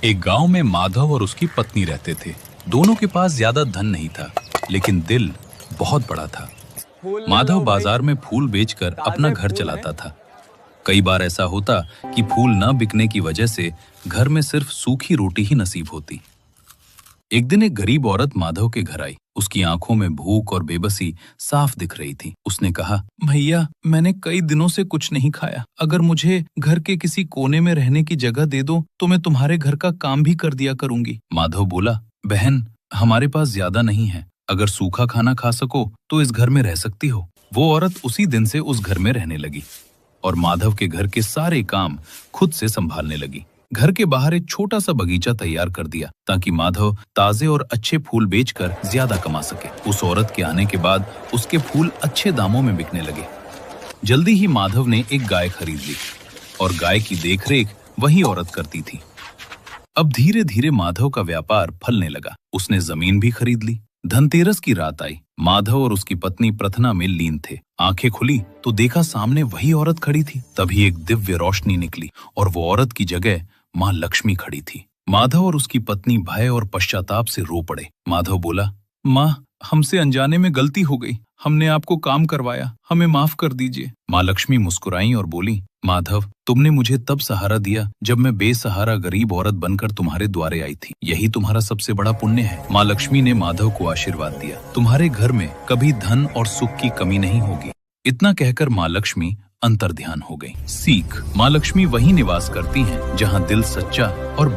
एक गांव में माधव और उसकी पत्नी रहते थे। दोनों के पास ज्यादा धन नहीं था, लेकिन दिल बहुत बड़ा था। फूल ले माधव लो भाई। बाजार में फूल बेचकर अपना ताजे घर फूल चलाता हैं। था। कई बार ऐसा होता कि फूल न बिकने की वजह से घर में सिर्फ सूखी रोटी ही नसीब होती। एक दिन एक गरीब औरत माधव के घर आई। उसकी आंखों में भूख और बेबसी साफ दिख रही थी। उसने कहा, भैया, मैंने कई दिनों से कुछ नहीं खाया। अगर मुझे घर के किसी कोने में रहने की जगह दे दो तो मैं तुम्हारे घर का काम भी कर दिया करूंगी। माधव बोला, बहन, हमारे पास ज्यादा नहीं है। अगर सूखा खाना खा सको तो इस घर में रह सकती हो। वो औरत उसी दिन से उस घर में रहने लगी और माधव के घर के सारे काम खुद से संभालने लगी। घर के बाहर एक छोटा सा बगीचा तैयार कर दिया ताकि माधव ताजे और अच्छे फूल बेचकर ज्यादा कमा सके। उस औरत के आने के बाद उसके फूल अच्छे दामों में बिकने लगे। जल्दी ही माधव ने एक गाय खरीद ली और गाय की देखरेख वही औरत करती थी। अब धीरे धीरे माधव का व्यापार फलने लगा। उसने जमीन भी खरीद ली। धनतेरस की रात आई। माधव और उसकी पत्नी प्रार्थना में लीन थे। आंखें खुली तो देखा सामने वही औरत खड़ी थी। तभी एक दिव्य रोशनी निकली और वो औरत की जगह माँ लक्ष्मी खड़ी थी। माधव और उसकी पत्नी भय और पश्चाताप से रो पड़े। माधव बोला, माँ, हमसे अनजाने में गलती हो गई। हमने आपको काम करवाया, हमें माफ कर दीजिए। माँ लक्ष्मी मुस्कुराई और बोली, माधव, तुमने मुझे तब सहारा दिया जब मैं बेसहारा गरीब औरत बनकर तुम्हारे द्वारे आई थी। यही तुम्हारा सबसे बड़ा पुण्य है। माँ लक्ष्मी ने माधव को आशीर्वाद दिया, तुम्हारे घर में कभी धन और सुख की कमी नहीं होगी। इतना कहकर माँ लक्ष्मी अंतर्ध्यान हो गई। सीख, माँ लक्ष्मी वहीं निवास करती हैं जहाँ दिल सच्चा और